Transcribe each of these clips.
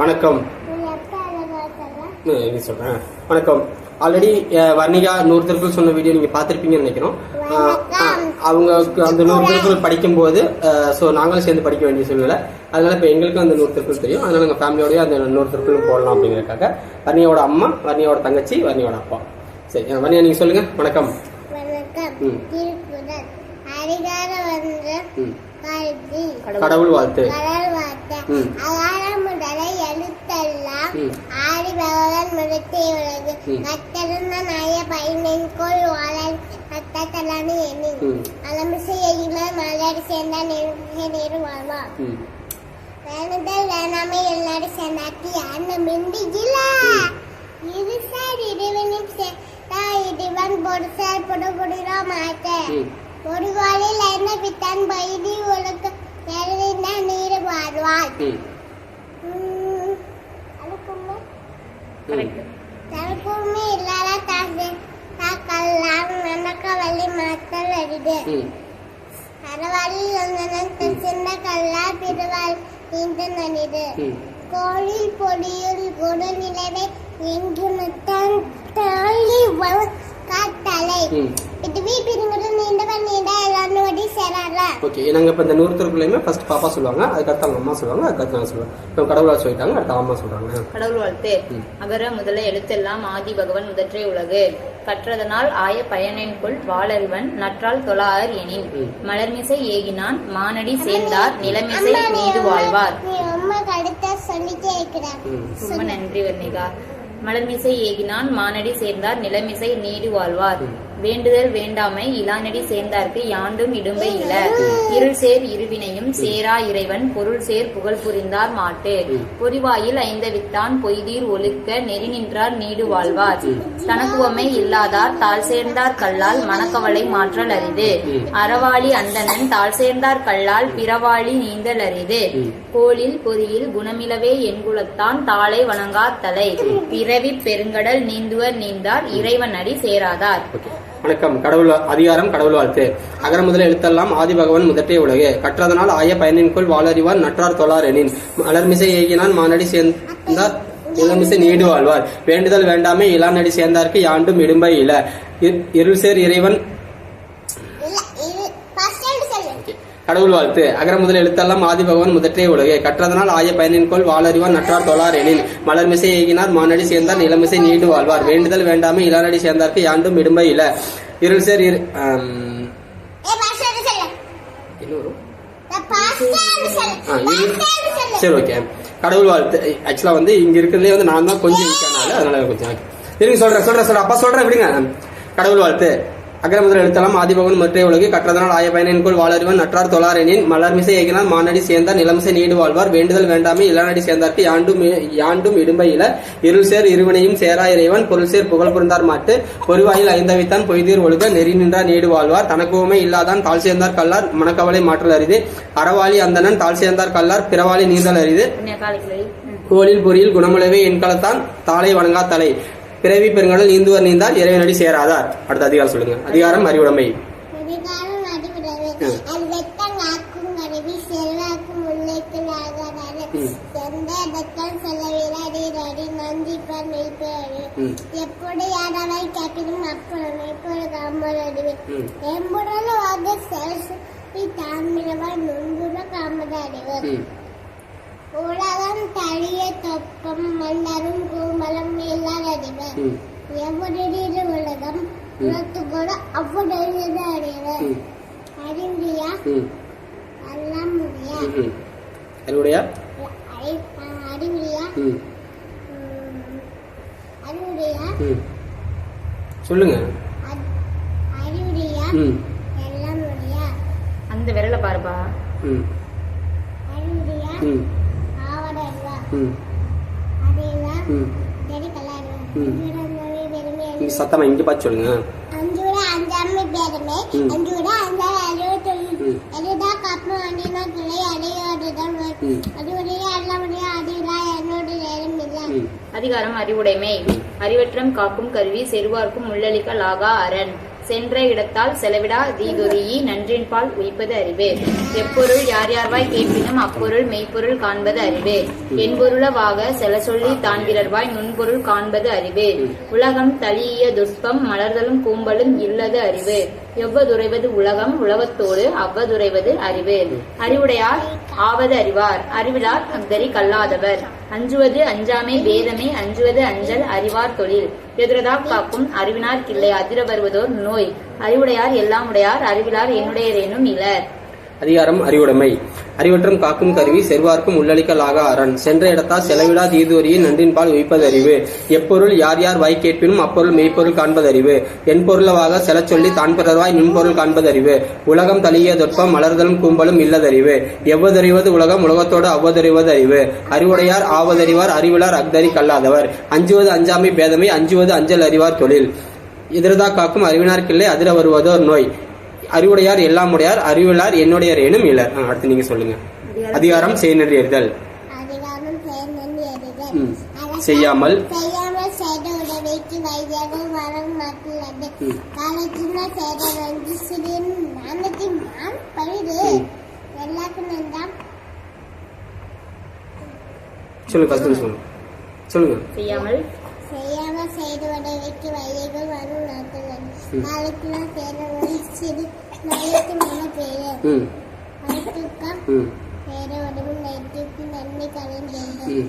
வணக்கம். சொல்றேன். வணக்கம். ஆல்ரெடி வர்ணிகா 100 திருக்குறள் சொன்ன வீடியோ நீங்க பாத்திருப்பீங்கன்னு நினைக்கிறோம். அவங்க அந்த 100 திருக்குறள் படிக்கும் போது நாங்களும் சேர்ந்து படிக்க வேண்டிய சூழ்நிலை. அதனால இப்ப எங்களுக்கும் அந்த 100 திருக்குறள் தெரியும். அதனால நாங்க ஃபேமிலியோடய அந்த 100 திருக்குறள் போடலாம் அப்படிங்கறதுக்காக வர்ணியோட அம்மா, வர்ணியோட தங்கச்சி, வர்ணியோட அப்பா. சரி வர்ணியா நீங்க சொல்லுங்க. வணக்கம். கடவுள் வாழ்த்து. ஆதி பகவான் முதற்றே உலகு கற்றதும் நாய பயனென்கோள் வாழல் கத்தலான்னு எண்ணி அலமிசை எயிலார் மலர் சேர்ந்தா நேரு வாழ்வார் வேணுதல் வேணாமே எல்லாரும் சேர்ந்தாக்கி அந்த மிண்டிகில இது சார் இறைவனின் சேர்த்தா இறைவன் பொருசார் பொடுபொடுரா மாட்டேன் ஒரு காலில் என்ன பித்தான் பைதி உலக நேரா நீரு வாழ்வார் தனக்குமே இல்லாத தாக்கெல்லாம் நமக்கு வழி மாற்றல் அரிது அறவாளில் சின்ன கல்லா பிறவாள் நீண்ட நனிது கோழில் பொடியில் குடு நிலவை என்று தாழி காத்தலை நாங்க இப்ப இந்த 100 திருக்குறளையுமே ஃபர்ஸ்ட் பாப்பா சொல்லுவாங்க, அதுக்கடுத்து அவங்க அம்மா சொல்லுவாங்க, அதுக்கடுத்து நான் சொல்லுவேன். இப்போ கடவுள் வாழ்த்து சொல்லிட்டாங்க, அடுத்த அம்மா சொல்றாங்க. கடவுள் வாழ்த்து. அகர முதல எழுத்தெல்லாம் ஆதி பகவன் முதற்றே உலகு கற்றதனால் ஆய பயனென்கொள் வாளறிவன் நற்றால் தொழார் எனின் மலர்மிசை ஏகினான் மானடி சேர்ந்தார் நிலமிசை மீது வாழ்வார். ரொம்ப நன்றி வர்ணிகா. மலர்மிசை ஏகினான் மானடி சேர்ந்தார் நிலமிசை நீடு வாழ்வார். வேண்டுதல் வேண்டாமை இளானடி சேர்ந்தார்க்கு யாண்டும் இடும்பை இல இருள் சேர் இருவினையும் சேரா இறைவன் பொருள் சேர் புகழ் புரிந்தார் மாட்டு பொறிவாயில் ஐந்தவித்தான் பொய்தீர் ஒழுக்க நெறி நின்றார் நீடு வாழ்வார். தனக்குவமை இல்லாதார் தாழ் சேர்ந்தார் கல்லால் மனக்கவலை மாற்றல் அரிது அறவாளி அந்தணன் தாழ் சேர்ந்தார் கல்லால் பிறவாளி நீந்தல் அரிது கோளில் பொறியில் குணமிலவே என்குலத்தான் தாளை வணங்கார் தலை பிறவி பெருங்கடல் நீந்துவர் நீந்தார் இறைவன் அடி சேராதார். வணக்கம். கடவுள் அதிகாரம் கடவுள் வாழ்த்து. அகர முதல எழுத்தெல்லாம் ஆதி பகவன் முதற்றே உலகு கற்றதனால் ஆய பயனின்கொள் வாளறிவார் நற்றார் தொழார் எனின் மலர்மிசை ஏகினான் மானடி சேர்ந்தார் நிலமிசை நீடு வாழ்வார். வேண்டுதல் வேண்டாமே இளாநடி சேர்ந்தார்க்கு யாண்டும் இடும்பை இல இருள் சேர் இறைவன். கடவுள் வாழ்த்து. அகர முதல் எழுத்தெல்லாம் ஆதி பகவான் முதற்றே உலகு கற்றதனால் ஆய பயனின்கொள் வாளறிவார் நற்றார் தொழார் எனின் மலர்மிசை ஏகினார் மானடி சேர்ந்தார் நிலமிசை நீடு வாழ்வார். வேண்டுதல் வேண்டாமே இளாநடி சேர்ந்தார்க்கு யாண்டும் இடும்பை இல இருள் சேர் சரி ஓகே. கடவுள் வாழ்த்து. ஆக்சுவலா இங்க இருக்கிறதுலே நான் தான் கொஞ்சம் இருக்கனால அதனால கொஞ்சம் இருங்க சொல்றேன் அப்பா சொல்றேன் விடுங்க. கடவுள் வாழ்த்து. அகர முதல் எழுத்தெல்லாம் ஆதிபகவன் மற்றே உலகு கற்றதனால் ஆய பயனின்கொள் வாளறிவன் நற்றார் தொழாரெனின் மலர்மிசை ஏகினால் மானடி சேர்ந்தார் நிலமிசை நீடு வாழ்வார். வேண்டுதல் வேண்டாமே இளநடி சேர்ந்தார்க்கு யாண்டும் இடும்பை இல இருள் சேர் இருவினையும் சேரா இறைவன் பொருள் சேர் புகழ் புரிந்தார் மாட்டு பொறிவாயில் ஐந்தவித்தான் பொய்தீர் ஒழுக நெறி நின்றார் நீடு வாழ்வார். தனக்குவமை இல்லாதான் தாழ் சேர்ந்தார் கல்லார் மனக்கவலை மாற்றல் அரிது அறவாளி அந்தணன் தாழ் சேர்ந்தார் கல்லார் பிறவாளி நீந்தல் அரிது கோளில் பொறியில் குணமுளவே என்கலத்தான் தாளை வணங்கா தலை பிறவி பெருங்கடல் நீந்துவர் நீந்தார் இறைவனடி சேராதார். அடுத்த அதிகாரம் சொல்லுங்க. அதிகாரம் அறிவுடைமை. உலகம் தழிய தொப்பம் மன்னரும் கூமலம் எல்லார் அறிவர் எவ்வொரு உலகம் உலகத்து கூட அவ்வொரு அறிவர் அறிவுடையா எல்லாம் முடியா அறிவுடையா சொல்லுங்க. அறிவுடையா எல்லாம் முடியா அந்த விரல பாருப்பா. அறிவுடையா சத்தமா இங்க பார்த்து சொல்லுங்க. அதிகாரம் அறிவுடைமை. அறிவற்றம் காக்கும் கருவி செருவார்க்கும் உள்ளளிக்க லாகா அரண் சென்ற இடத்தால் செலவிடா தீதுரியை நன்றின்பால் உய்ப்பது அறிவு. எப்பொருள் யார் யார்வாய் கேட்பினும் அப்பொருள் மெய்ப்பொருள் காண்பது அறிவு. என்பொருளவாக செல சொல்லி தான்பிறர்வாய் நுண்பொருள் காண்பது அறிவு. உலகம் தளிய துஷ்பம் மலர்தலும் கூம்பலும் இல்லது அறிவு. எவ்வதுரைவது உலகம் உலகத்தோடு அவ்வதுரைவது அறிவு. அறிவுடையார் ஆவது அறிவார், அறிவிலார் அக்தரி கல்லாதவர். அஞ்சுவது அஞ்சாமை வேதமே, அஞ்சுவது அஞ்சல் அறிவார் தொழில். எதிரதா காக்கும் அறிவினார் கிள்ளை அதிர வருவதோர் நோய். அறிவுடையார் எல்லாம் உடையார், அறிவிலார் என்னுடையரேனும் இலர். அதிகாரம் அறிவுடைமை. அறிவற்றம் காக்கும் கருவி செல்வார்க்கும் உள்ளளிக்கலாக அரண். சென்ற இடத்தால் செலவிடா தீதுவரியை நன்றின்பால் உய்ப்பது அறிவு. எப்பொருள் யார் யார் வாய் கேட்பினும் அப்பொருள் மெய்ப்பொருள் காண்பது அறிவு. என் பொருளவாக செல சொல்லி தான் பிறர்வாய் நுண்பொருள் காண்பது அறிவு. உலகம் தளிய தொற்பம் மலர்தலும் கூம்பலும் இல்லதறிவு. எவ்வதறிவது உலகம் உலகத்தோடு அவ்வதறிவது அறிவு. அறிவுடையார் ஆவதறிவார், அறிவிலார் அக்தரி கல்லாதவர். அஞ்சுவது அஞ்சாமை பேதமை, அஞ்சுவது அஞ்சல் அறிவார் தொழில். எதிர்தா காக்கும் அறிவினார்க்கில்லை அதிர வருவதோர் நோய். அறிவுடையார் எல்லாம் உடையார், அறிவிலார் என்னுடையரேனும் இலர். அடுத்து நீங்க சொல்லுங்க. அதிகாரம் செய்நன்றி அறிதல். அதிகாரம் செய்நன்றி அறிதல். செய்யாமல் செய்த உதவிக்கு வைத்தியர்கள் வரம் நாட்டுள்ளது. காலத்தினால் செய்த நன்றி சிறிய நாணயத்தை நான் பழுது எல்லாருக்கும் நன்றாம். சொல்லுங்க, சொல்லுங்க. செய்யாமல் செய்த உதவிக்கு வைத்தியர்கள் வரம் நாட்டுள்ளது. காலத்தினால் செய்த நன்றி சிறு நாணயத்தை மன பேரு அனைத்துக்கம் செய்த உதவி நைட்டுக்கு நன்மை கலைஞர்கள்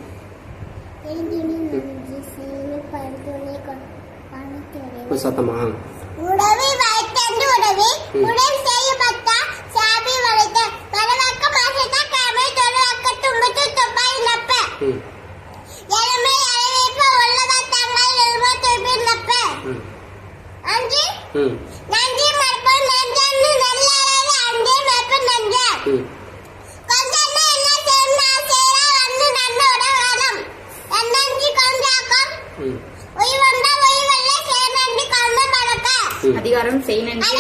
சத்தமா உடவி வைத்தன்று உடவி உடல் செய்யப்பட்ட சாபி வளைத்த பரவக்க மாசத்த காமை தொழுவக்க தும்பத்து துப்பாய் நப்ப எலுமை அழைவேற்ப உள்ளவ தங்கள் எழுவ துப்பி நப்ப அஞ்சு நன்றி மறுப்பு நன்றன்று நல்ல அளவு அஞ்சே மறுப்பு நன்ற கொஞ்சம் என்ன சேர்ந்தா சேரா வந்து நன்னோட வரம் நன்றி கொஞ்சாக்கம் உய்வந்தா உய்வல்ல சேர்நன்றி கர்ம பழக்க. அதிகாரம் செய்நன்றி.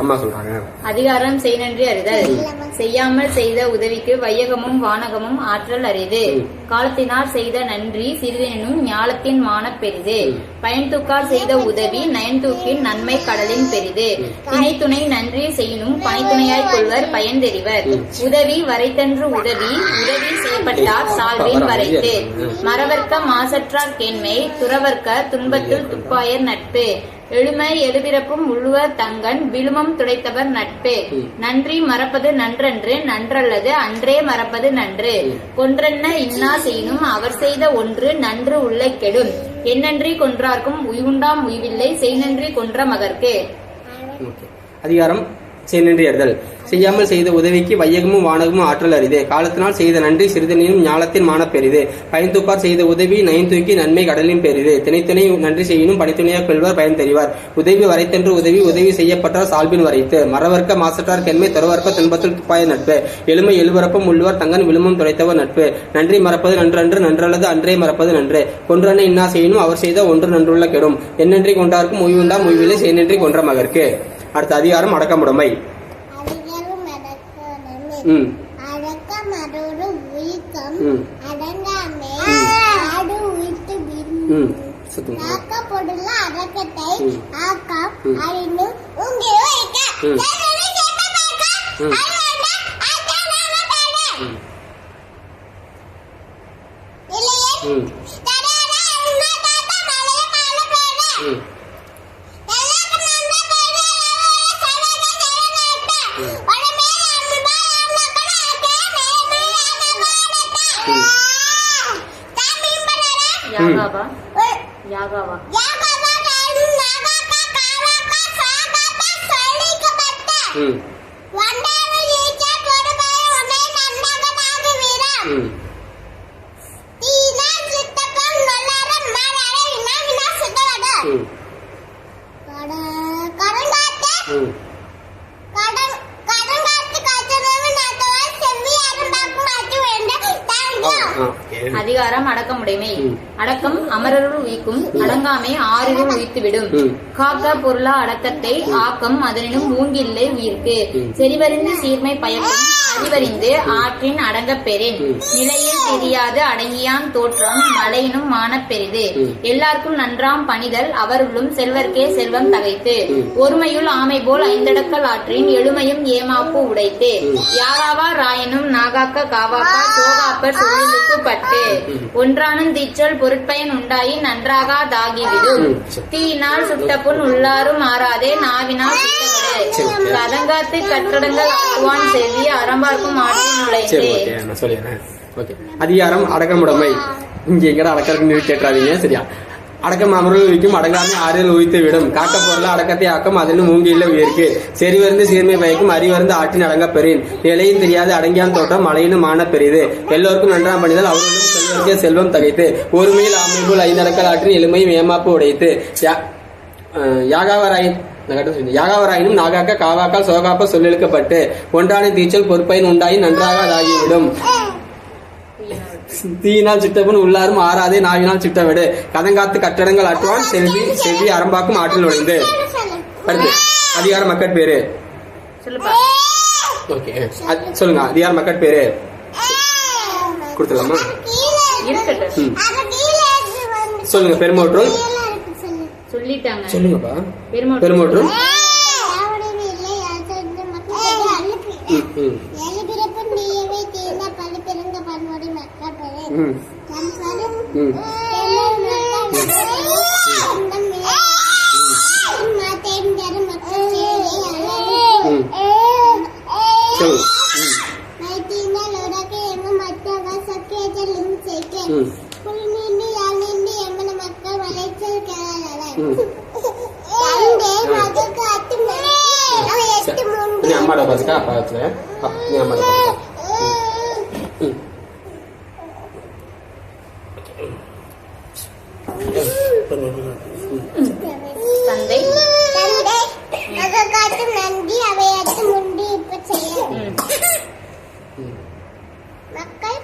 அம்மா சொல்றாங்க. அதிகாரம் செய்நன்றி அறிதல். செய்யாமல் செய்த உதவிக்கு வையகமும் வானகமும் ஆற்றல் அரிது. காலத்தினார் செய்த நன்றி சிறிதெனும் ஞாலத்தின் மானப் பெரிது. பயன்தூக்கார் செய்த உதவி நயன்தூக்கின் நன்மை கடலின் பெரிது. திணைத்துணை நன்றி செய்யினும் பனைத்துணையாய் கொள்வர் பயன் தெரிவர். உதவி வரைத்தன்று உதவி உதவி செய்யப்பட்டார் சால்வின் வரைத்து. மறவர்க்க மாசற்றார் கேண்மை துறவர்க்க துன்பத்தில் துப்பாயர் நட்பு. எழுமை எழுபிறப்பும் உள்ளுவர் தங்கன் விழுமம் துடைத்தவர் நட்பு. நன்றி மறப்பது நன்றன்று நன்றல்லது அன்றே மறப்பது நன்று. கொன்றென்ன இன்னா செய்யினும் அவர் செய்த ஒன்று நன்று உள்ளே கெடும். என்னன்றி கொன்றார்க்கும் உய்வுண்டாம் உய்வில்லை செய்நன்றி கொன்ற மகர்க்கு. அதிகாரம் செய்நன்றி அறிதல். செய்யாமல் செய்த உதவிக்கு வையகமும் வானகமும் ஆற்றல் அரிது. காலத்தினால் செய்த நன்றி சிறிதனினும் ஞாலத்தின் மானப் பெரிது. பயன்தூக்கார் செய்த உதவி நயன்தூக்கி நன்மை கடலின் பெரிது. திணைத்துணை நன்றி செய்யினும் பணித்துணையார் கொள்வர் பயன் தெரிவார். உதவி வரைத்தன்று உதவி உதவி செய்யப்பட்டார் சால்பின் வரைத்து. மறவர்க்க மாசற்றார் கெண்மை துறவர்க்க துன்பத்தில் துப்பாய நட்பு. எழுமை எழுபரப்பும் உள்ளுவர் தங்கன் விழுமம் துடைத்தவர் நட்பு. நன்றி மறப்பது நன்றன்று நன்றல்லது அன்றே மறப்பது நன்று. கொன்றனை இன்னா செய்யினும் அவர் செய்த ஒன்று நன்றுள்ள கெடும். என்னன்றி கொண்டார்க்கும் உய்வுண்டாம் உய்வில்லை செய்நன்றி கொன்ற மகர்க்கு. அடுத்த அதிகாரம் அடக்கமுடைமை. அடக்கமரோடு உயிக்கம் அடங்காமை ஆடு உயிர்த்து ஆக்கப்பொருள் அடக்கத்தை ஆக்கம் அறிந்து உங்கே வைக்க அதிகாரம் அடக்கமுடைமை. அடக்கம் அமரருள் உயிக்கும் அடங்காமை ஆறினுள் உயித்துவிடும். காக்க பொருளா அடக்கத்தை ஆக்கம் அதனினும் ஊங்கில்லை உயிர்க்கு. செறிவறிந்து சீர்மை பயக்கும் அறிவறிந்து ஆற்றின் அடங்கப் பெறின். நிலையில் தெரியாது அடங்கியான் தோற்றம் மலையினும் மானப் பெரிது. எல்லாருக்கும் நன்றாம் பணிதல் அவர்களும் செல்வர்க்கே செல்வம் தகைத்து. ஒருமையுள் ஆமை போல் ஐந்தடக்கல் ஆற்றின் எழுமையும் ஏமாப்பு உடைத்து. யாகாவா ராயனும் நாகாக்க காவாக்கா சோகாப்பர் சொல்லுக்கு பட்டு. ஒன்றானும் தீச்சல் பொருட்பயன் உண்டாயி நன்றாகா தாகிவிடும். தீயினால் சுட்டப்புண் உள்ளாரும் ஆறாதே நாவினால் சுட்டவிடு. கதங்காத்து கட்டடங்கள் ஆட்டுவான் செவ்வி அறம்பார்க்கும் ஆற்றின் நுழைந்து. அதிகாரம் அடக்கமுடைமை. இங்க எங்கடா அடக்கிறதுன்னு கேட்டாதீங்க, சரியா? அடக்கம் அமர்வில் உயிக்கும் அடங்காமை ஆறில் உயித்து விடும். காக்க பொருள அடக்கத்தை ஆக்கம் அதனும் மூங்கில உயிர்க்கு. செறிவருந்து சீர்மை பயக்கும் அறிவருந்து ஆற்றின் அடங்க பெறின். நிலையும் தெரியாது அடங்கியான் தோட்டம் மலையினும் மான பெரிது. எல்லோருக்கும் நன்றாம் பணிதல் அவர்களும் செல்வர்க்கே செல்வம் தகைத்து. ஒருமையில் ஆமைபோல் ஐந்தடக்கல் ஆற்றின் எளிமையும் ஏமாப்பு உடைத்து. யாகாவராயினும் நாகாக்க காவாக்கால் சோகாப்ப சொல்லெழுக்கப்பட்டு. ஒன்றான தீச்சல் பொறுப்பையின் உண்டாயி நன்றாக அதாகிவிடும். தீயினால் சிட்டவன் உள்ளாரும் ஆறாதே நாவினால் சிட்டவிடு. கதங்காத்து கட்டடங்கள் ஆட்டுவான் செவ்வி அறம்பாக்கும் ஆற்றில் நுழைந்து. அடுத்து அதிகார மக்கட்பேரு. ஓகே சொல்லுங்க. அதிகார மக்கட்பேரு கொடுத்துடலாமா? சொல்லுங்க. பெருமோற்றும் சொல்லிட்டாங்க. சொல்லுங்கப்பா. பெருமோற்றும் அம்மாட பாத்துக்கா. அப்பா வச்சுக்க. நீ அம்மாட பாத்துக்கா. தந்தை நன்றி அவையத்து முண்டி இப்ப செய்ய மக்கள்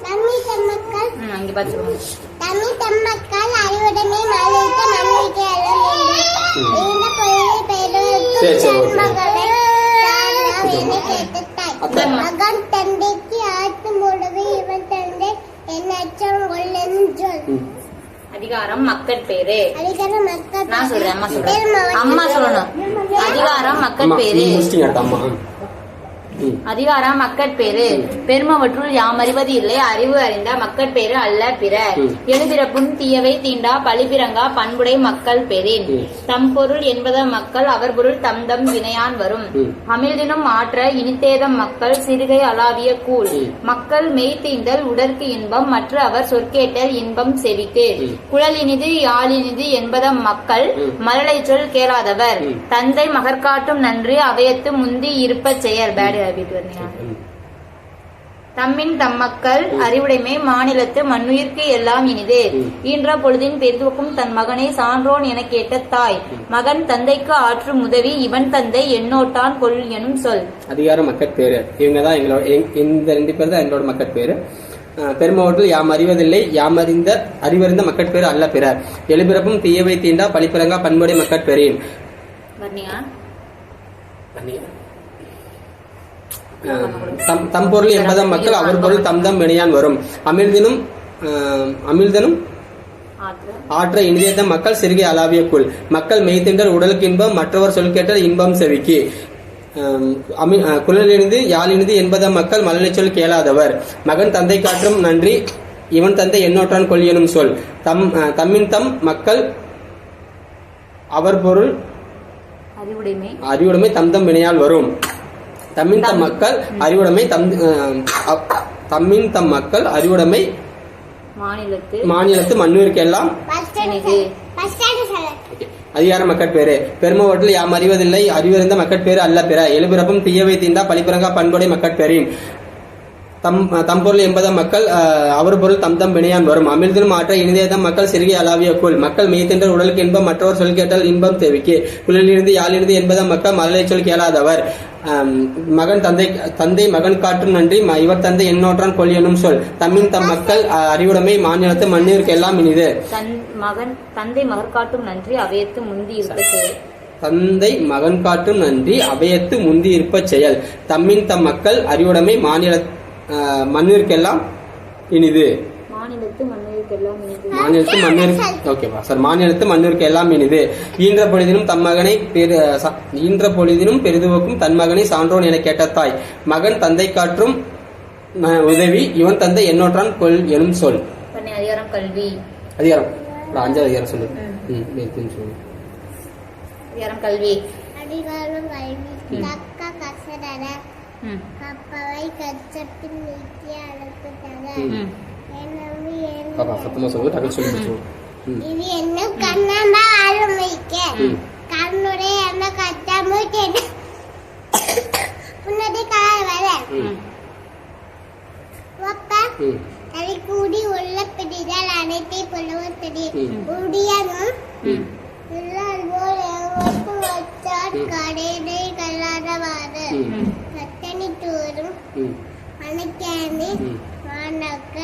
தமிழ் தம்மக்கள் அங்க பாத்துக்கோங்க. தமிழ் தம்மக்கள் அறிவுடனே மலையிட்ட நம்பிக்கை மகன் தந்தைக்கு ஆட்டு மூடவே இவன் தந்தை என்ன அச்சம் கொள்ளென்னு சொல். அதிகாரம் மக்கட்பேரு. அதிகாரம் மக்கள் நான் சொல்றேன். அம்மா சொல்லணும். அதிகாரம் மக்கட்பேரு. அதிகாரம் மக்கட்பேரு. பெருமவற்றுள் யாம் அறிவது இல்லை அறிவு அறிந்த மக்கட்பேரு அல்ல பிற. எழுபிறப்பும் தீயவை தீண்டா பழிபிறங்கா பண்புடை மக்கள் பெறின். தம் பொருள் என்பத மக்கள் அவர் பொருள் தம் தம் வினையான் வரும். அமிழ்தினும் ஆற்ற இனித்தேதம் மக்கள் சிறுகை அளாவிய கூழ். மக்கள் மெய் தீண்டல் உடற்கு இன்பம் மற்ற அவர் சொற்கேட்டல் இன்பம் செவிக்கு. குழல் இனிது யாழினிது என்பதம் மக்கள் மழலை சொல் கேளாதவர். தந்தை மகற்காட்டும் நன்றி அவையத்து முந்தி இருப்ப செயல். பேடு தம்மின் தம்மக்கள் அறிவுடைமை மாநிலத்து மண்ணுயிர்க்கு எல்லாம் இனிது. ஈன்ற பொழுதின் பெருதுவக்கும் தன் மகனை சான்றோன் என கேட்ட தாய். மகன் தந்தைக்கு ஆற்றும் உதவி இவன் தந்தை எண்ணோட்டான் கொள் எனும் சொல். அதிகாரம் மக்கட்பேரு. இவங்கதான் எங்களோட இந்த 2 பேர் தான் எங்களோட மக்கட்பேரு. பெருமாவற்றில் யாம் அறிவதில்லை யாம் அறிவறிந்த மக்கட்பேரு அல்ல பிற. எழுபிறப்பும் தீயவை தீண்டா பழிப்பிறங்கா பண்புடை மக்கட்பேரின். தம் பொருள் என்பதம் மக்கள் அவர் பொருள் தம் தம் வினையான் வரும். அமிழ்தனும் ஆற்ற இனிதேத்த மக்கள் சிறுகை அளாவிய கூழ். மக்கள் மெய்த்தின்றல் உடலுக்கு இன்பம் மற்றவர் சொல் கேட்டல் இன்பம் செவிக்கு. குழலினிது யாழினிது என்பதம் மக்கள் மழலை சொல் கேளாதவர். மகன் தந்தை காற்றும் நன்றி இவன் தந்தை எண்ணோட்டான் கொள் எனும் சொல். தம்மின் தம் மக்கள் அவர் பொருள் அறிவுடைமை தம் தம் வினையால் வரும். தம்மின் தம் மக்கள் அறிவுடைமை தம்மின் தம் மக்கள் அறிவுடைமை மாநிலத்து மண்ணுயிர்க்கெல்லாம். அதிகார மக்கட்பேரு. பெருமவற்றில் யாம் அறிவதில்லை அறிவறிந்த மக்கட்பேரு அல்ல பிற. எழுபிறப்பும் தீயவை தீண்டா பழிப்பிறங்கா பண்புடை மக்கட்பேரின். தம் பொருள் என்பதம் மக்கள் அவர் பொருள் தம் வினையான் வரும். அமிழ்திலும் ஆற்ற இனிதேதம் மக்கள் சிறுகி அளாவிய கூழ். மக்கள் மெய்த்தென்ற உடலுக்கு இன்பம் மற்றவர் சொல் கேட்டால் இன்பம் தேவிக்கு. குளிலிருந்து யாழிருந்து என்பதம் மக்கள் மழலை சொல் கேளாதவர். மகன் தந்தை மகன் காற்றும் நன்றி இவர் தந்தை எண்ணோற்றான் கொல் எனும் சொல். தம்மின் தம் மக்கள் அறிவுடைமை மாநிலத்து மண்ணிற்கு எல்லாம் இனிது. தந்தை மகன் காட்டும் நன்றி அவையத்து முந்தி இருக்க தந்தை மகன் காட்டும் நன்றி அவையத்து முந்தி இருப்ப செயல். தம்மின் தம் மக்கள் அறிவுடைமை மண்ணிற்கெல்லாம் இனிது. மாநிலத்து மண்ணிற்கு எல்லாம் இனிது. ஈன்ற பொழுதினும் பெரிதுவக்கும் தன் மகனை சான்றோன் என கேட்ட தாய். மகன் தந்தை காற்றும் உதவி இவன் தந்தை எண்ணோற்றான் கொல் எனும் சொல். அதிகாரம் கல்வி. அதிகாரம் 5வது அதிகாரம் சொல்லு. அதிகாரம் கல்வி. அதிகாரம் கல்வி. தக்க கசடர கப்பவை கச்சப்பின் நீக்கிய அளப்பு தர. சத்தமா சொல்லு, டக்கு சொல்லு. இது என்ன கண்ணாம ஆரம்பிக்க கண்ணுடைய என்ன கச்சாமு கேட்டு புன்னதி கால வர ஒப்ப தலை கூடி உள்ள பிடிதல் அனைத்தை புலவத்தடி உடியனும் போல் எவருக்கு வச்சார் கடையை கல்லாதவாறு கத்தனி தூரும் அணைக்கானி மாணக்க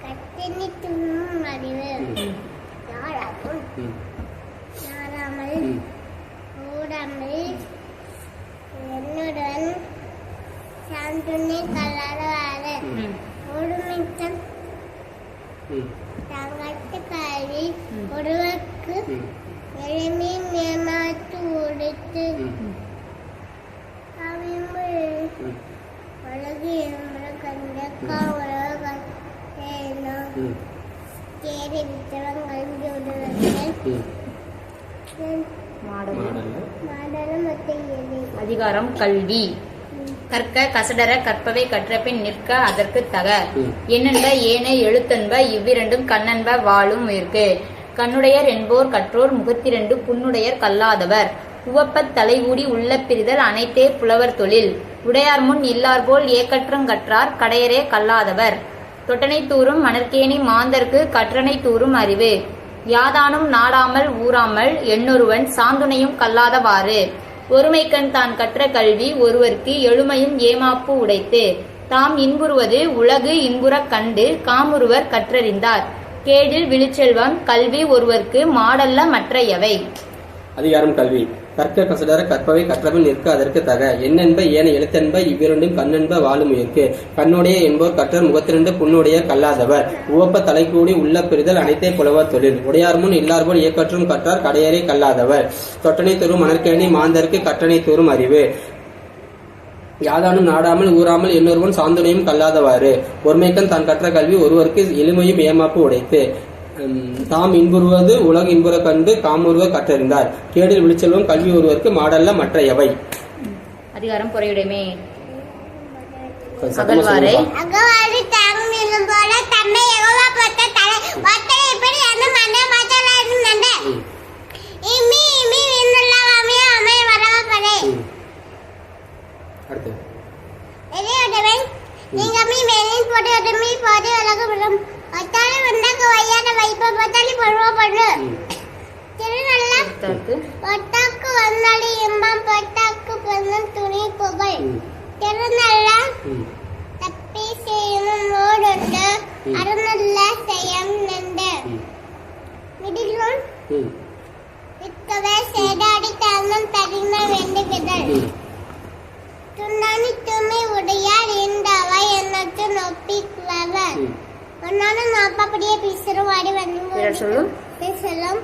கத்தனி தூரும் அறிவு யாராமல் கூடாமல் என்னுடன் சாந்துணை கல்லாதவாறு ஒருமித்தம் தங்கத்து கல்வி ஒருவருக்கு எளிமை மேமாத்து உடைத்து அழகு கண்டக்கா உலக தேடி வித்தவன் கல்வி உடவர்கள் மாடலும் ஒத்தையது. அதிகாரம் கல்வி. கற்க கசடர கற்பவை கற்றபின் நிற்க அதற்கு தக. என்னென்ப ஏனை எழுத்தன்ப இவ்விரண்டும் கண்ணன்ப வாழும் உயிர்க்கு. கண்ணுடையர் என்போர் கற்றோர் முகத்திரண்டு புண்ணுடையர் கல்லாதவர். உவப்பத் தலைகூடி உள்ள பிரிதல் அனைத்தே புலவர் தொழில். உடையார் முன் இல்லார் போல் ஏக்கற்றங் கற்றார் கடையரே கல்லாதவர். தொட்டனை தூரும் மணற்கேணி மாந்தர்க்கு கற்றனை தூரும் அறிவு. யாதானும் நாடாமல் ஊராமல் எண்ணொருவன் சாந்துணையும் கல்லாதவாறு. ஒருமைக்கண் தான் கற்ற கல்வி ஒருவர்க்கு எழுமையும் ஏமாப்பு உடைத்து. தாம் இன்புறுவது உலகு இன்புறக் கண்டு காமுறுவர் கற்றறிந்தார். கேடில் விழுச்செல்வம் கல்வி ஒருவர்க்கு மாடல்ல மற்ற எவை. அதிகாரம் கல்வி. கற்க கசடர கற்பவை கற்றபின் நிற்க அதற்கு தக. என்னென்ப ஏன எழுத்தென்ப இவ்விரண்டும் கண்ணென்ப வாழும் உயிர்க்கு. கண்ணுடைய என்போர் கற்றர் முகத்திரண்டு புண்ணுடைய கல்லாதவர். உவப்ப தலைக்கூடி உள்ள பெறுதல் அனைத்தே புலவர் தொழில். உடையார் முன் இல்லார்போல் ஏக்கற்றும் கற்றார் கடையரே கல்லாதவர். தொட்டனை தூரும் மணற்கேணி மாந்தர்க்கு கற்றனை தூரும் அறிவு. யாதானும் நாடாமல் ஊராமல் இன்னொருவன் சாந்துணையும் கல்லாதவாறு. ஒருமைக்கன் தான் கற்ற கல்வி ஒருவருக்கு எளிமையும் ஏமாப்பு உடைத்து. தாம் இன்புறுவது உலக இன்புற கண்டு காமுறுவர் கற்றறிந்தார். கேடில் விழிச்செல்வம் கல்வி ஒருவருக்கு மாடல்ல மற்ற எவை. அதிகாரம் பொறையுடைமை. அகழ்வாரை அகழ்வாரை தாங்கும் நிலம் போல தன்னை யெகோவா பொறுத்த தலை ஒத்தனை இப்படி அந்த மன்ன மதலாரும் நண்ட இம்மி இம்மி விண்ணுள்ளவாமே அமை வரவப்படே. அடுத்து எதையுடவன் நீங்கம்மி மேலின் போட்டு உடம்பி போது உலகம் ஒத்தாளி உண்டாக்க வையாத வைப்ப பத்தாளி பருவ பண்ணு திருநல்ல ஒட்டாக்கு வந்தாளி இன்பம் பொட்டாக்கு பொன்னும் துணி புகழ். திருநல்ல தப்பி செய்யும் நோடுண்டு அருநல்ல செய்யம் நண்டு விடிலும் விற்கவே சேடாடி தங்கம் தரிம வேண்டுகிதல். துண்ணானி தூய்மை உடையார் இந்தவா என்னத்து நொப்பிக்குவர். ஒன்னான நாப்படியே பேசுறோம் வாடி வந்து சொல்லும் பேசலாம்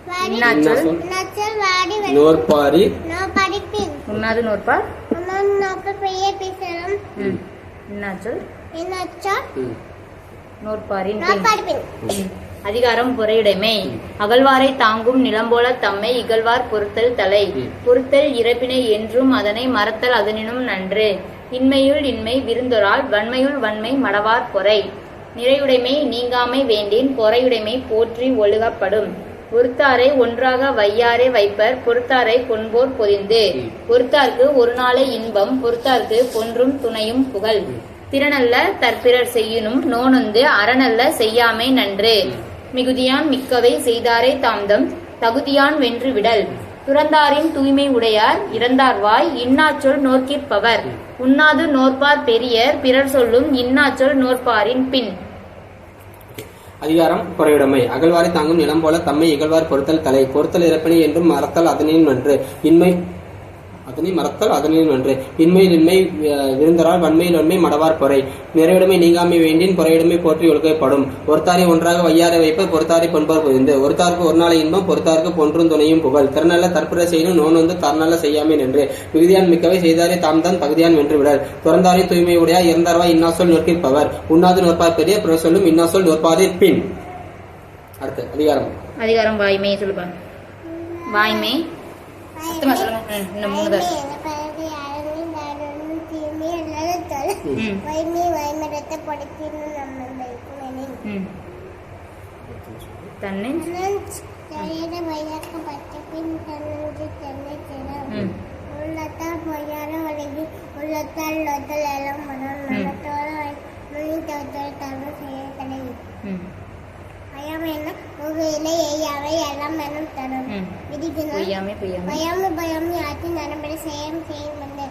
வாடி நச்சல் வாடி வந்து நோர்பாரி படிப்பின் உன்னாது நோர்பார் ஒன்னான நாப்படியே பேசலாம் நச்சல் என்னச்சா நோர்பாரின் படிப்பின். அதிகாரம் பொறையுடைமை. அகழ்வாரை தாங்கும் நிலம்போல தம்மை இகழ்வார் பொறுத்தல் தலை. பொறுத்தல் இறப்பினை என்றும் அதனை மறத்தல் அதனினும் நன்று. இன்மையுள் இன்மை விருந்தொரால் வன்மையுள் வன்மை மடவார் பொறை. நிறையுடைமை நீங்காமை வேண்டின் பொறையுடைமை போற்றி ஒழுகப்படும். பொறுத்தாரை ஒன்றாக வையாரே வைப்பர் பொறுத்தாரை பொன்போர் பொதிந்து. பொறுத்தார்க்கு ஒரு நாளை இன்பம் பொறுத்தார்க்கு பொன்றும் துணையும் புகழ். திறனல்ல தற்பிறர் செய்யினும் நோனொந்து அறனல்ல செய்யாமை நன்று. மிகுதியான் மிக்கவை செய்தாரே தாம்தம் தகுதியான் வென்று விடல். துறந்தாரின் தூய்மை உடையார் இறந்தார்வாய் இன்னாச்சொல் நோக்கிற்பவர். உண்ணாது நோற்பார் பெரியர் பிறர் சொல்லும் இன்னாச்சொல் நோற்பாரின் பின். அதிகாரம் குறையுடைமை. அகழ்வாரை தாங்கும் நிலம் போல தம்மை இகழ்வார் பொறுத்தல் தலை. பொறுத்தல் இறப்பினை என்றும் மறத்தல் அதனின் நன்று. அதனை மறத்தல் அதனின் நன்று. இன்மையில் இன்மை விருந்தரால் வன்மையில் வன்மை மடவார் பொறை. நிறையுடைமை நீங்காமை வேண்டின் பொறையுடைமை போற்றி ஒழுக்கப்படும். ஒருத்தாரை ஒன்றாக வையாரை வைப்ப பொறுத்தாரை பொன்போர் புரிந்து. ஒருத்தாருக்கு ஒரு நாளை இன்பம் பொறுத்தாருக்கு பொன்றும் துணையும் புகழ். திறனல்ல தற்பிற செய்யணும் நோன் வந்து தரநல்ல செய்யாமை நின்று. மிகுதியான் மிக்கவை செய்தாரே தாம்தான் தகுதியான் வென்று விடல். துறந்தாரை தூய்மை உடையா இறந்தார்வாய் இன்னாசொல் நோக்கிற்பவர். உண்ணாது நோற்பார் பெரிய பிற சொல்லும் இன்னாசொல் நோற்பாரே பின். அடுத்து அதிகாரம் வாய்மை சொல்லுப்பா. வாய்மை சத்தமா சொல்லுங்க. இன்னும் 3 தான். தன்னை உள்ளத்தால் பொய்யான வழங்கி உள்ளத்தால் லொத்தல் எல்லாம் மனம் மனத்தோட மொழி தோற்றல் தவறு செய்ய தடை. பயம் என்ன புகையில எய்யாவை எல்லாம் மனம் தரும். விதிக்கணும் பயம் யாத்தி நரம்பட செய்யும் செய்யும் வந்து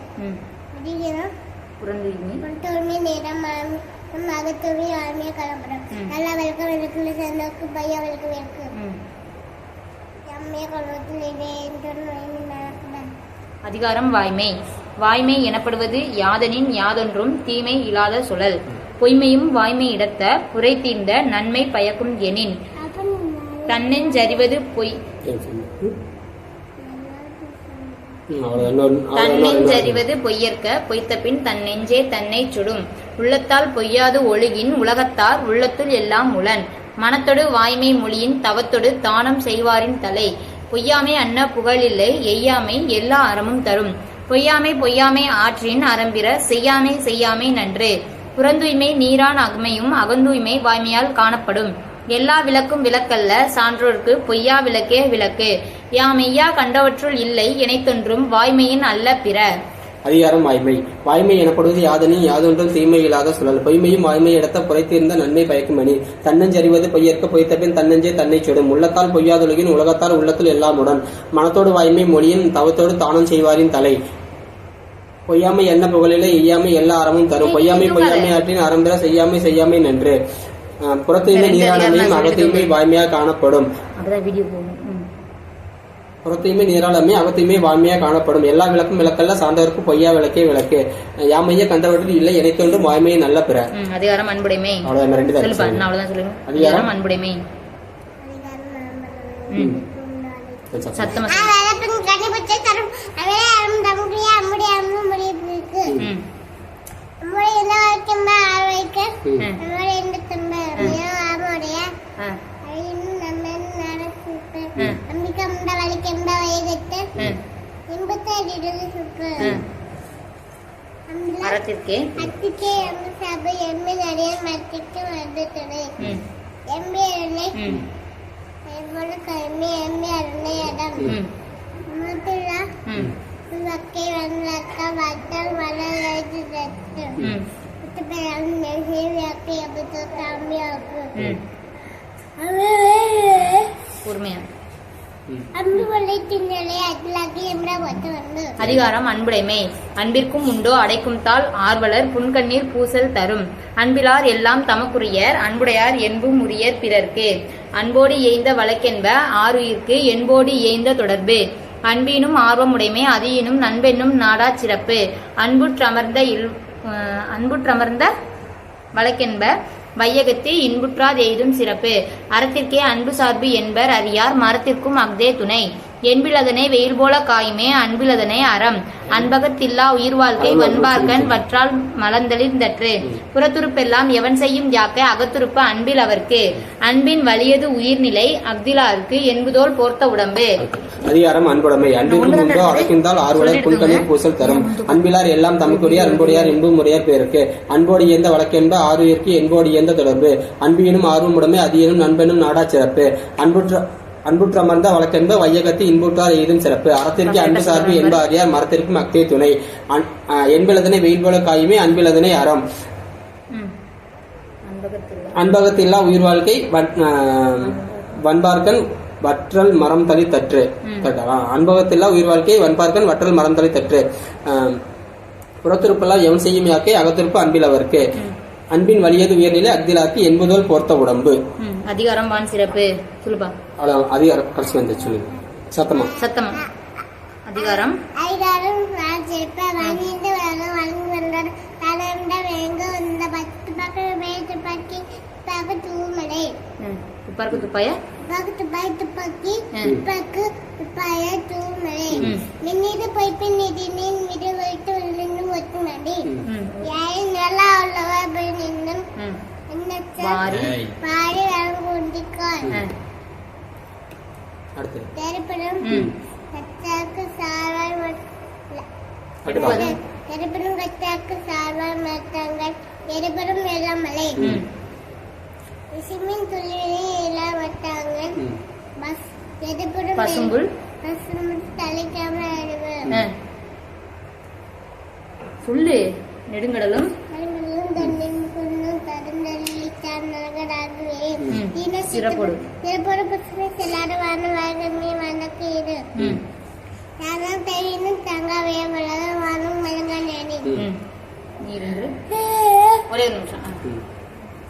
விதிக்கணும் புறத்தூய்மை நேரம் நம் அகத்தூய்மை ஆழ்மையை கலப்படும். நல்ல விளக்கம் விளக்குள்ள சேர்ந்தோக்கு பையா விளக்கு விளக்கு எம்மைய கொள்வத்தில் இதே நடக்குதான். அதிகாரம் வாய்மை. வாய்மை எனப்படுவது யாதனின் யாதொன்றும் தீமை இல்லாத சுழல். பொய்மையும் வாய்மை இடத்த புரை தீர்ந்த நன்மை பயக்கும் எனின். தன்னெஞ்சறிவது பொய்யற்க பொய்த்த பின் தன் நெஞ்சே தன்னை சுடும். உள்ளத்தால் பொய்யாது ஒழுகின் உலகத்தார் உள்ளத்துள் எல்லாம் உளன். மனத்தொடு வாய்மை மொழியின் தவத்தொடு தானம் செய்வாரின் தலை. பொய்யாமை அன்ன புகழில்லை எய்யாமை எல்லா அறமும் தரும். பொய்யாமை ஆற்றின் அறம்பிற செய்யாமை நன்று. புறந்தூய்மை நீரான் அகமையும் அகந்தூய்மை வாய்மையால் காணப்படும். எல்லா விளக்கும் விளக்கல்ல சான்றோர்க்கு பொய்யா விளக்கே விளக்கு. யாமெய்யா கண்டவற்றுள் இல்லை இணைத்தொன்றும் வாய்மையின் அல்ல பிற. அதிகாரம் வாய்மை. வாய்மை எனப்படுவது யாதனின் யாதொன்றும் தீமை இல்லாத சுழல். பொய்மையும் வாய்மை இடத்த புரைத்தீர்ந்த நன்மை பயக்கும் அணி. தன்னஞ்சறிவது பொய்யற்க பொய்த்த பின் தன்னஞ்சே தன்னை சுடும். உள்ளத்தால் பொய்யாதுலகின் உலகத்தால் உள்ளத்தில் எல்லாமுடன். மனத்தோடு வாய்மை மொழியின் தவத்தோடு தானம் செய்வாரின் தலை. பொய்யாமை என்ன புகழிலே எய்யாமை எல்லா அறமும் தரும். பொய்யாமை ஆற்றின் அறம்பிற செய்யாமை நன்று. புறத்தூய்மை நீராளமையும் அகத்தூய்மை வாய்மையாக காணப்படும். புறத்தூய்மை நீராளமை அகத்தூய்மை வாய்மையாக காணப்படும். எல்லா விளக்கும் விளக்கல்ல சார்ந்தவருக்கு பொய்யா விளக்கே விளக்கு. யாமைய கண்டவற்றில் இல்லை இணைத்தொன்றும் வாய்மையை நல்ல பிற. அதிகாரம் அன்புடைமை. அவ்வளவுதான் 2 தான். அதிகாரம் அன்புடைமை. சத்தமா அறத்திற்கே சபை எம்மை நிறைய மத்திக்கு வந்து துணை எம்பியனை எம்மி அருணை இடம் மூத்துலா வக்கை வந்தக்கா வத்தல் வளர்ந்து தட்டு உத்தப்பெல்லாம் நெல்சி வக்கை அபுத்து காமியாக்கு பொறுமையா. அதிகாரம் அன்புடைமை. அன்பிற்கும் உண்டோ அடைக்கும் தாள் ஆர்வலர் புன்கண்ணீர் பூசல் தரும். அன்பிலார் எல்லாம் தமக்குரியர் அன்புடையார் என்பும் உரியர் பிறர்க்கு. அன்போடு ஏய்ந்த வழக்கென்ப ஆறுயிர்க்கு என்போடு ஏய்ந்த தொடர்பு. அன்பினும் ஆர்வமுடைமை அதியினும் நண்பென்னும் நாடா சிறப்பு. அன்புற்றமர்ந்த வழக்கென்ப வையகத்து இன்புற்றார் எய்தும் சிறப்பு. அறத்திற்கே அன்பு சார்பு என்பர் அறியார் மரத்திற்கும் அஃதே துணை. என்பிலதனை வெயில் போல காயுமே அன்பிலதனை அறம். அன்பகத்தில்லா உயிர் வாழ்க்கை வன்பார்கன் வற்றால் மலர்ந்தளிர்ந்தற்று. புறத்துறுப்பெல்லாம் எவன் செய்யும் யாக்க அகத்துறுப்பு அன்பில் அவர்க்கு. அன்பின் வலியது உயிர்நிலை அஃதிலார்க்கு என்பதோல் போர்த்த உடம்பு. அதிகாரம் அன்புடைமை. அன்பிற்கும் உண்டோ அடைக்கின்றால் ஆர்வலர் புன்கண்ணீர் பூசல் தரும். அன்பிலார் எல்லாம் தமக்குரிய அன்புடையார் என்பும் உடையார் பேருக்கு. அன்போடு இயந்த வழக்கென்ப ஆறுயிர்க்கு என்போடு இயந்த தொடர்பு. அன்பினும் ஆர்வமுடைமை அதியனும் நண்பனும் நாடா சிறப்பு. அன்புற்றமர்ந்த வழக்கென்ப வையகத்து இன்புற்றார் எய்தும் சிறப்பு. அறத்திற்கு அன்பு சார்பு என்ப அறியார் மரத்திற்கும் அக்தே துணை. என்பிலதனை வெயில் போல காயுமே அன்பிலதனை அறம். அன்பகத்தில்லா உயிர் வாழ்க்கை வன்பார்க்கன் வற்றல் மரம் தளி தற்று. அன்பகத்தில்லா உயிர் வாழ்க்கை வன்பார்க்கன் வற்றல் மரம் தளி தற்று. புறத்திருப்பெல்லாம் எவன் செய்யும் யாக்கை அகத்திருப்பு அன்பில் அவருக்கு. அன்பின் வலியது உயர்நிலை அக்திலாக்கு என்பதோல் போர்த்த உடம்பு. அதிகாரம் வான் சிறப்பு சொல்லுப்பா. அதிகாரம் கடைசி வந்து சொல்லுங்க சத்தமா. அதிகாரம் வான் சிறப்பு வாணிந்து வழங்கு வந்தார் தலைவிட வேங்க இந்த 10 பக்கம் வேட்டு பக்கி தப்பு தூமலை. துப்பாருக்கு துப்பாய துப்பாக்கி துப்பாக்கு துப்பாய தூமலை. மின்னிது பொய்ப்பின் நிதினின் மிடு வைத்து உள்ளிருந்து ஒத்து நடி. யாரும் நல்லா உள்ளவா போய் நின்னும் பாரி வழங்கு உண்டிக்கால். திரைப்படம் கச்சாக்கு சார்வாய் திரைப்படம் கச்சாக்கு சார்வாய் மத்தங்கள் எரிபடும் வெள்ளமலை. விசும்பின் துளியை எல்லா வட்டாங்கள் பசும்புல் தலைக்காம அறிவு. சொல்லு. நெடுங்கடலும் தண்ணின் புண்ணும் தருந்தளித்தான் நகராகவே சிறப்போடு பசுமை செல்லாத வான வாகமே வணக்கு இது. யாரும் தெரியும் தங்காவே வளர வானம் வழங்க நேனி. நீரென்று ஒரே ஒரு நிமிஷம்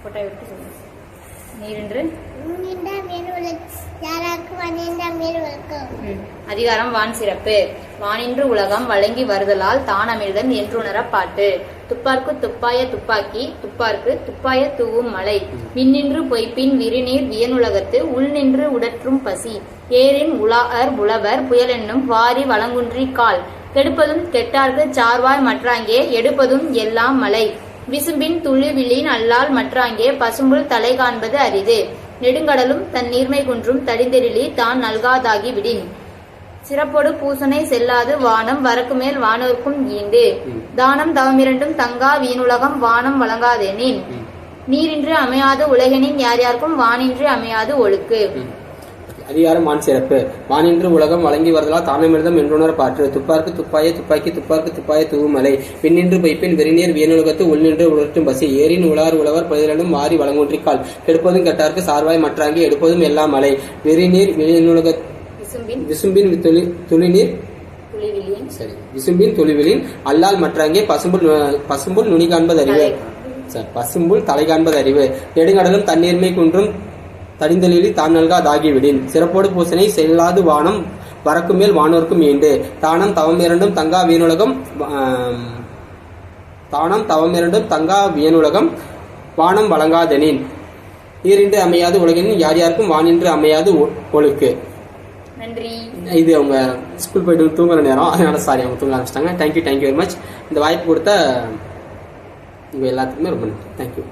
கொட்டாய் விட்டு சொல்லு. நீரென்று அதிகாரம் வான் சிறப்பு. வானின்று உலகம் வழங்கி வருதலால் தானமிழ்தன் என்றுணர பாட்டு. துப்பார்க்கு துப்பாய துப்பாக்கி துப்பார்க்கு துப்பாய தூவும் மலை. விண்ணின்று பொய்ப்பின் விரிநீர் வியனுலகத்து உள் நின்று உடற்றும் பசி. ஏரின் உலார் உழவர் புயலென்னும் வாரி வழங்குன்றி கால். கெடுப்பதும் கெட்டார்க்கு சார்வாய் மற்றாங்கே எடுப்பதும் எல்லாம் மலை. விசும்பின் துளிவிலின் அல்லால் மற்றாங்கே பசும்புல் தலை காண்பது அரிது. நெடுங்கடலும் தன் நீர்மை குன்றும் தடிந்தெழிலி தான் நல்காதாகி விடின். சிறப்போடு பூசனை செல்லாது வானம் வரக்கு மேல் வானோர்க்கும் ஈண்டு. தானம் தவமிரண்டும் தங்கா வீணுலகம் வானம் வழங்காதேனின். நீரின்றி அமையாது உலகனின் யார் யாருக்கும் வானின்றி அமையாது ஒழுக்கு. அதிகாரம் வான் சிறப்பு. வானின்று உலகம் வழங்கி வருதலால் தானமிர்தம் என்றுணர பாற்று. துப்பார்க்கு துப்பாய துப்பாக்கி துப்பார்க்கு துப்பாய தூமலை. பின்னின்று பொய்ப்பின் வெறிநீர் வியனுலகத்து உள்நின்று உணர்த்தும் பசி. ஏரின் உலார் உழவர் பயிரிலும் மாறி வழங்குன்றிக்கால். கெடுப்பதும் கெட்டார்க்கு சார்வாய் மற்றாங்கி எடுப்பதும் எல்லாம் மலை. வெறிநீர் வியனுலக விசும்பின் துளிநீர் சரி விசும்பின் துளிவிலின் அல்லால் மற்றாங்கே பசும்புல் நுனி காண்பது அறிவு. பசும்புல் தலை காண்பது அறிவு. நெடுங்கடலும் தண்ணீர்மை குன்றும் தடிந்தலிலி தான் நல்காதாகிவிடின். சிறப்போடு பூசனை செல்லாது வானம் வரக்கு மேல் வானோர்க்கும் ஈண்டு. தானம் தவமிரண்டும் தங்கா வியனுலகம் வானம் வழங்காதெனின். நீரின்றி அமையாது உலகினின் யார் யாருக்கும் வானின்று அமையாது ஒழுக்கு. நன்றி. இது அவங்க ஸ்கூல் போயிட்டு தூங்குற நேரம், அதனால சாரி அவங்க தூங்க ஆரம்பிச்சிட்டாங்க. Thank you very much. இந்த வாய்ப்பு கொடுத்த உங்க எல்லாத்துக்குமே ரொம்ப நன்றி. தேங்க்யூ.